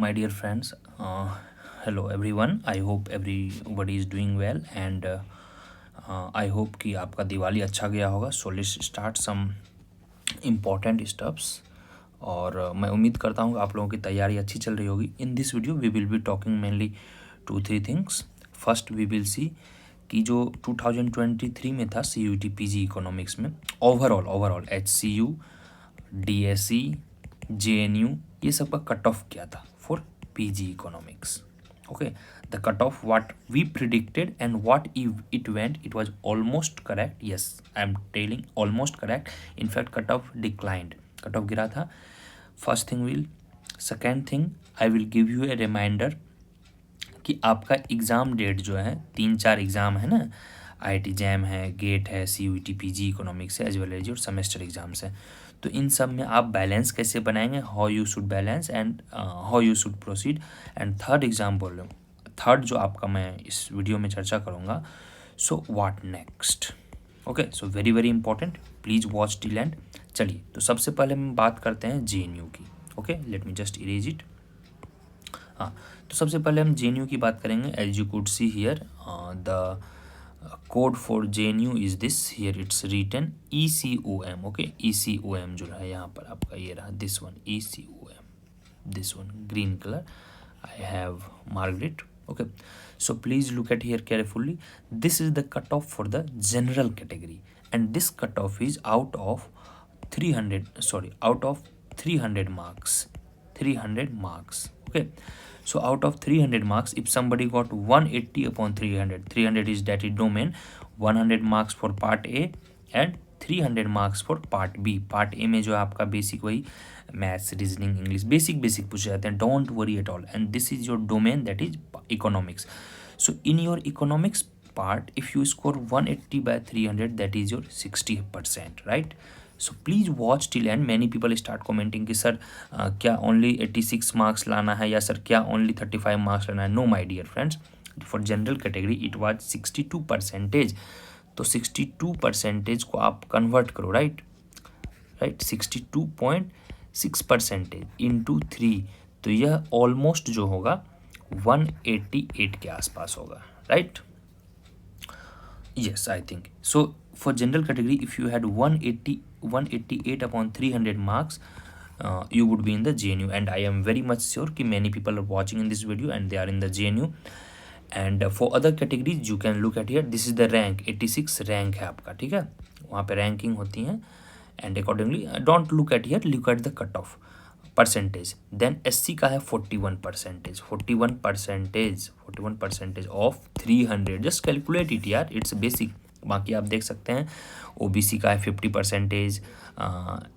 My dear friends, hello everyone. I hope everybody is doing well and I hope कि आपका दिवाली अच्छा गया होगा. So let's start some important steps. और मैं उम्मीद करता हूँ कि आप लोगों की तैयारी अच्छी चल रही होगी. In this video we will be talking mainly 2-3 things. First we will see कि जो 2023 में था CUT PG इकोनॉमिक्स में ओवरऑल HCU DSE JNU ये सब का कट ऑफ क्या था for PG economics. Okay, the cutoff what we predicted and what it went, it was almost correct. Yes, I am telling almost correct. In fact, cutoff declined. Cutoff गिरा था. First thing will, second thing I will give you a reminder कि आपका exam date जो है 3-4 exam है ना, IIT JAM है, GATE है, CUT PG इकोनॉमिक्स है, as well as your semester exams है. तो इन सब में आप बैलेंस कैसे बनाएंगे, how you should balance and how you should proceed. And third exam बोल रहा हूँ, थर्ड जो आपका मैं इस वीडियो में चर्चा करूँगा. So what next. Okay, so very very important, please watch till and. चलिए, तो सबसे पहले हम बात करते हैं JNU की. Okay, let me just erase it. हाँ, तो सबसे पहले हम JNU की बात करेंगे. As you could see here the code for JNU is this. Here it's written ECOM. Okay, ECOM जो है यहाँ पर आपका ये रहा, this one ECOM, this one green colour I have marked it. Okay, so please look at here carefully. This is the cutoff for the general category and this cutoff is out of 300 marks. 300 marks. Okay, so out of 300 marks, if somebody got 180 upon 300 is that is domain, 100 marks for part A and 300 marks for part B. Part A में जो आपका basic वही maths, reasoning, English basic पूछे जाते हैं. Don't worry at all and this is your domain, that is economics. So in your economics part if you score 180 by 300 that is your 60%, right? So please watch till end. Many people start commenting कि sir क्या only 86 marks लाना है या sir क्या only 35 marks लाना है. No my dear friends, for general category it was 62%. तो 62% को आप कन्वर्ट करो, राइट 62.6% इंटू 3, तो यह ऑलमोस्ट जो होगा 188 के आसपास होगा, right. Yes, I think so. For general category, if you had 188 upon 300 marks, you would be in the JNU. And I am very much sure कि many people are watching in this video and they are in the JNU. And for other categories, you can look at here. This is the rank, 86 rank है आपका, ठीक है, वहाँ पे ranking होती है. And accordingly, don't look at here, look at the cutoff percentage. Then SC का है 41%. 41% of 300. Just calculate it यार, it's basic. बाकी आप देख सकते हैं. OBC का है 50%,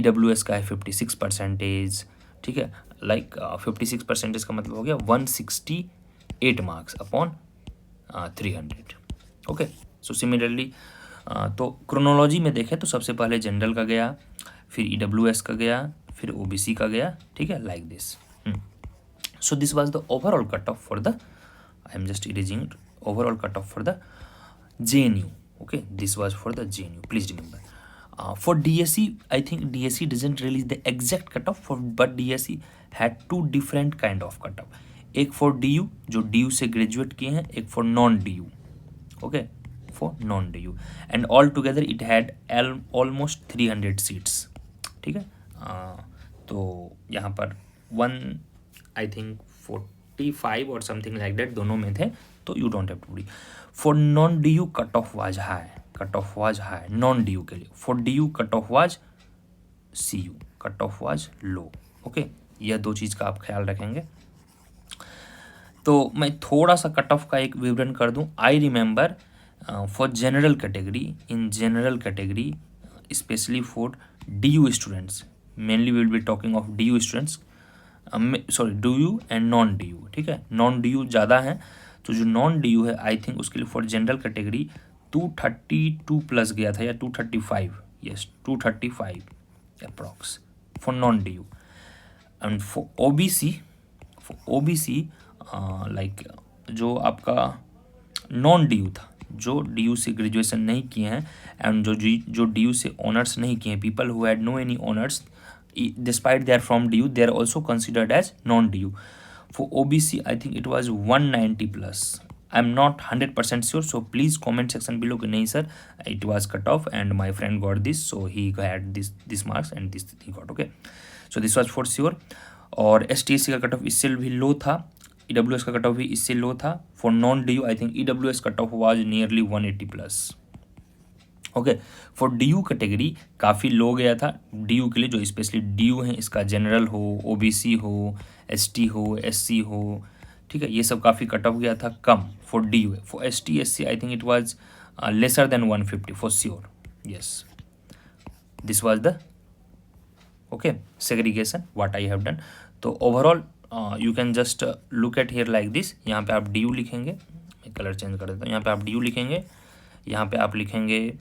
EWS का है 56%, ठीक है. लाइक 56% का मतलब हो गया 168 marks upon 300. Okay, so similarly तो क्रोनोलॉजी में देखें तो सबसे पहले जनरल का गया, फिर EWS का गया, फिर OBC का गया, ठीक है, like this. So this was the overall cut off for the, I am just erasing it, overall cut off for the JNU. Okay, this was for the JNU, please remember. For DSE, I think DSE doesn't release the exact cutoff for, but DSE had two different kind of cutoff. एक for DU जो DU से graduate किए हैं, एक for non DU. Okay, for non DU, and all together it had almost 300 seats, ठीक है. तो यहाँ पर I think 45 or something like that दोनों में थे, तो you don't have to worry. For non DU cutoff was high, non DU के लिए. For DU cutoff was CU, cutoff was low. Okay, यह दो चीज़ का आप ख्याल रखेंगे. तो मैं थोड़ा सा कट ऑफ का एक विवरण कर दूं. I remember for general category specially for DU students, mainly will be talking of DU students, sorry DU and non DU, ठीक है. नॉन DU ज़्यादा है, तो जो नॉन DU है आई थिंक उसके लिए फॉर जनरल कैटेगरी 232 प्लस गया था या 235, yes 235 approx for non DU. And for OBC like जो आपका नॉन DU था, जो DU से ग्रेजुएशन नहीं किए हैं एंड जो DU से ऑनर्स नहीं किए हैं, people who had no any honours despite they are from DU, they are also considered as non DU. For OBC, I think it was 190 plus. I'm not 100% sure, so please comment section below कि नहीं sir, it was cut off and my friend got this, so he had this marks and this he got. Okay, so this was for sure. और STSC का cut of इससे भी लो था, EWS का cut of भी इससे लो था. For non DU I think EWS cut off was nearly 180 plus. Okay, for DU category काफ़ी लो गया था. DU के लिए जो स्पेशली DU है, इसका जनरल हो, OBC हो, ST हो, SC हो, ठीक है, ये सब काफ़ी कट ऑफ गया था come for DU. For ST SC I think it was lesser than 150 for sure. Yes, this was the segregation what I have done. तो overall you can just look at here like this. यहाँ पे आप DU लिखेंगे, मैं colour change कर देता हूँ. यहाँ पे आप DU लिखेंगे, यहाँ पे आप लिखेंगे,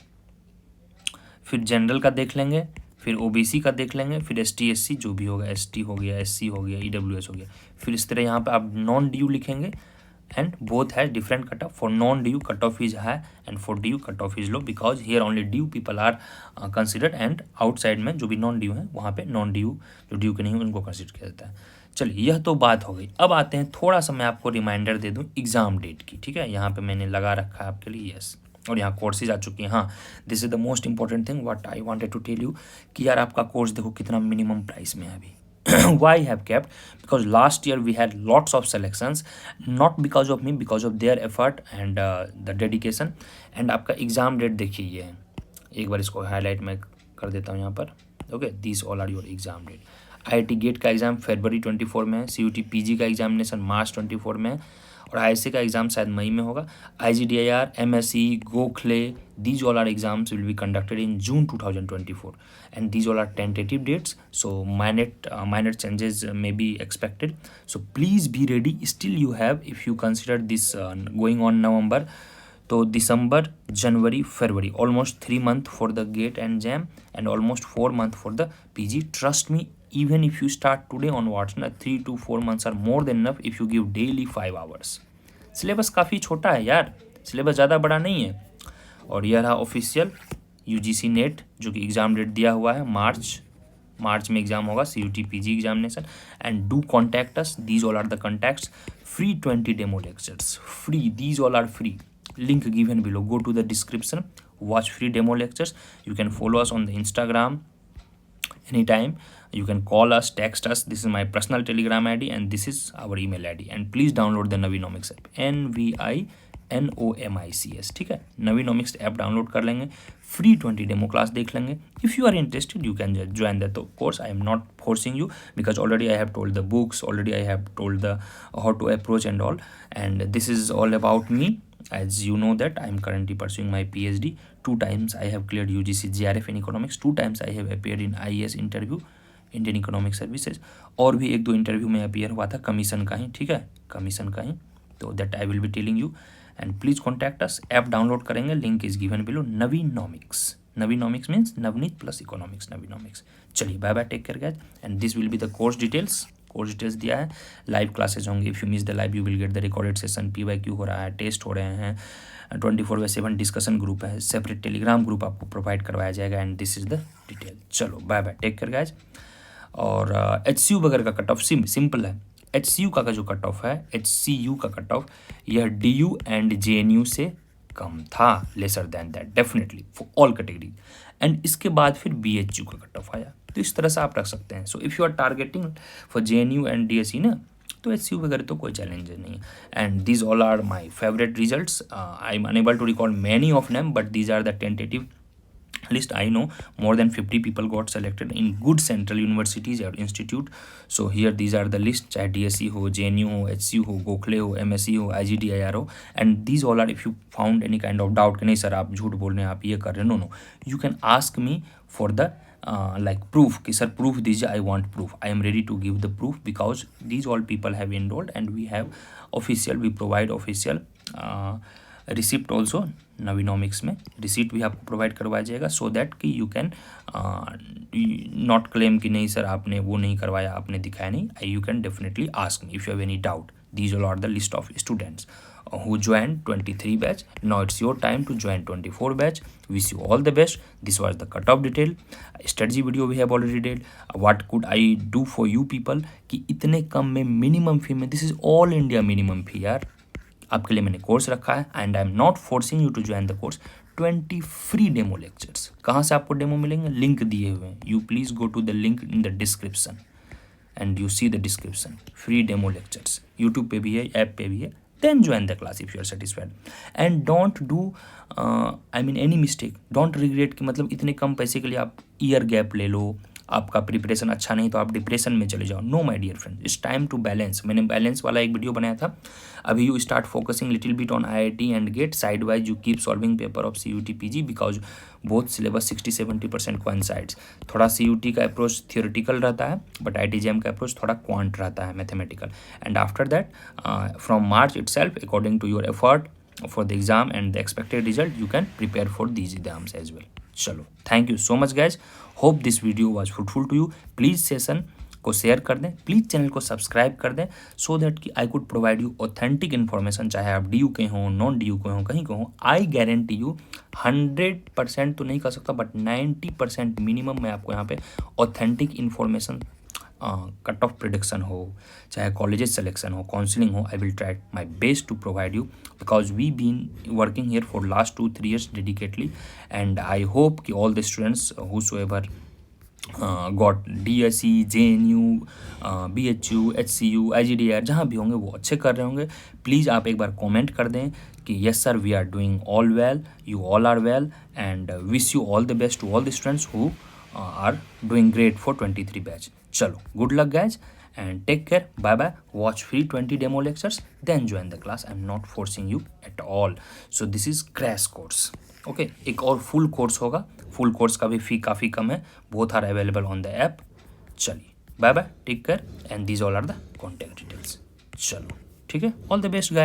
फिर जनरल का देख लेंगे, फिर OBC का देख लेंगे, फिर ST SC जो भी होगा, ST हो गया, SC हो गया, EWS हो गया. फिर इस तरह यहाँ पे आप नॉन DU लिखेंगे and both has different cutoff. For non-DU cutoff is high and for DU cutoff is low because here only DU people are considered and outside में जो भी non-DU है वहाँ पे non-DU जो DU के नहीं उनको कंसिडर किया जाता है. चलिए, यह तो बात हो गई. अब आते हैं, थोड़ा सा मैं आपको रिमाइंडर दे दूँ एग्ज़ाम डेट की. ठीक है, यहाँ पे मैंने लगा रखा है आपके लिए. यस, और यहाँ कोर्सेज आ चुकी हैं. हाँ, this is the most important thing what I wanted to tell you कि यार आपका कोर्स देखो कितना मिनिमम प्राइस में है अभी. Why I have kept? Because last year we had lots of selections, not because of me, because of their effort and the dedication. And आपका exam date देखिए, ये है. एक बार इसको हाईलाइट मैं कर देता हूँ यहाँ पर. Okay, this all are your exam date. IIT GATE का एग्ज़ाम फरवरी 24 में है. CUT PG का एग्जामिनेशन मार्च 24 में है. और IISc का एग्ज़ाम शायद मई में होगा. IGDIR, MSc, Gokhale, these all are exams will be conducted in June 2024 and these all are tentative dates, so minor changes may be expected, so please be ready. Still you have, if you consider this going on November, तो December, January, February, almost 3 months for the GATE and JAM and almost 4 months for the PG. Trust me, even if you start today onwards, 3 to 4 months are more than enough if you give daily 5 hours. Syllabus काफ़ी छोटा है यार, syllabus ज़्यादा बड़ा नहीं है. और यह रहा ऑफिशियल UGC नेट जो कि एग्ज़ाम डेट दिया हुआ है, मार्च में एग्ज़ाम होगा, CUT PG examination. And do contact us, these all are the contacts. Free 20 demo lectures, free, these all are free. Link given below. Go to the description, watch free demo lectures. You can follow us on the Instagram anytime. You can call us, text us. This is my personal Telegram ID and this is our email ID. And please download the Navinomics app. NVINOMICS. ठीक है, Navinomics app download कर लेंगे, free 20 demo class देख लेंगे. If you are interested you can join that course. I am not forcing you because already I have told the books, already I have told the how to approach and all. And this is all about me. As you know that I am currently pursuing my PhD. 2 times I have cleared UGC GRF in economics. 2 times I have appeared in IAS interview, Indian Economic Services. और भी 1-2 interview में appear हुआ था commission का ही. ठीक है, commission का ही. तो that I will be telling you and please contact us. App download करेंगे, link is given below. Naveenomics, Naveenomics means Navneet plus economics, Naveenomics. चलिए, bye bye, take care guys. And this will be the course details दिया है. Live classes होंगे. If you miss the live you will get the recorded session. PYQ हो रहा है, test हो रहे हैं, 24/7 डिस्कशन ग्रुप है, सेपरेट टेलीग्राम ग्रुप आपको प्रोवाइड करवाया जाएगा. And this is the detail. चलो, bye bye, take care guys. और HCU वगैरह का कट ऑफ सिंपल है. HCU का जो कट ऑफ है, HCU का कट ऑफ यह DU एंड JNU से कम था, lesser than that definitely for all category. And इसके बाद फिर BHU का कट ऑफ आया. तो इस तरह से आप रख सकते हैं. So if you are targeting for JNU and DSE ना, तो HCU वगैरह तो कोई चैलेंज नहीं है. And these all are my favourite results. I am unable to recall many of name but these are the tentative list. I know more than 50 people got selected in good central universities or institute. So here these are the list, चाहे DSE हो, JNU हो, HCU हो, गोखले हो, MSc हो, IGDIR हो. and these all are, if you found any kind of doubt कि नहीं sir आप झूठ बोल रहे हैं, आप ये कर रहे हैं, no, you can ask me for the like proof कि सर proof दीजिए, I want proof. I am ready to give the proof because these all people have enrolled and we have official, we provide official receipt also. Naveenomics में receipt भी आपको provide करवाया जाएगा so that कि you can not claim कि नहीं sir आपने वो नहीं करवाया, आपने दिखाया नहीं. You can definitely ask me if you have any doubt. These all are the list of students who joined 23 batch. Now it's your time to join 24 batch. Wish you all the best. This was the cutoff detail. Strategy video we have already did. What could I do for you people कि इतने कम में minimum fee में, this is all India minimum fee यार, आपके लिए मैंने course रखा है and I am not forcing you to join the course. 20 free demo lectures. कहाँ से आपको डेमो मिलेंगे? लिंक दिए हुए हैं. You please go to the link in the description and you see the description. Free demo lectures YouTube पे भी है, ऐप पे भी है. Then join the class if you are satisfied and don't do I mean any mistake. Don't regret कि मतलब इतने कम पैसे के लिए आप ईयर गैप ले लो, आपका प्रिपरेशन अच्छा नहीं तो आप डिप्रेशन में चले जाओ. No my dear friend, it's time to balance. मैंने बैलेंस वाला एक वीडियो बनाया था. अभी you start focusing little bit on IIT and GATE, side wise you keep solving paper of CUT PG because both syllabus 60-70% coincides. थोड़ा CUT का approach theoretical रहता है बट IIT-JEM का अप्रोच थोड़ा क्वांट रहता है, mathematical. And after that from March itself according to your effort for the exam and the expected result you can prepare for these exams as well. चलो, thank you so much guys. Hope this video was fruitful to you. Please session को share कर दें, please channel को subscribe कर दें सो that कि I could provide you authentic information. चाहे आप DU के हों, नॉन DU के हों, कहीं के हों, आई गारंटी यू 100% तो नहीं कर सकता बट 90% मिनिमम मैं आपको यहाँ पे authentic information, cut off prediction हो, चाहे कॉलेजेस सिलेक्शन हो, काउंसलिंग हो, I will try my best to provide you because we been working here for last 2-3 years dedicatedly and I hope कि all the students whosoever got DSE, JNU, BHU, HCU, IGDR जहाँ भी होंगे वो अच्छे कर रहे होंगे. प्लीज़ आप एक बार कमेंट कर दें कि yes sir we are doing all well, you all are well and wish you all the best to all the students who are doing great for 23 batch. Chalo, good luck guys and take care. Bye bye. Watch free 20 demo lectures then join the class. I'm not forcing you at all. So this is crash course. Okay, एक और full course होगा. Full course का भी fee काफ़ी कम है. Both are available on the app. चलिए, bye bye, take care and these all are the contact details. चलो, ठीक है, all the best guys.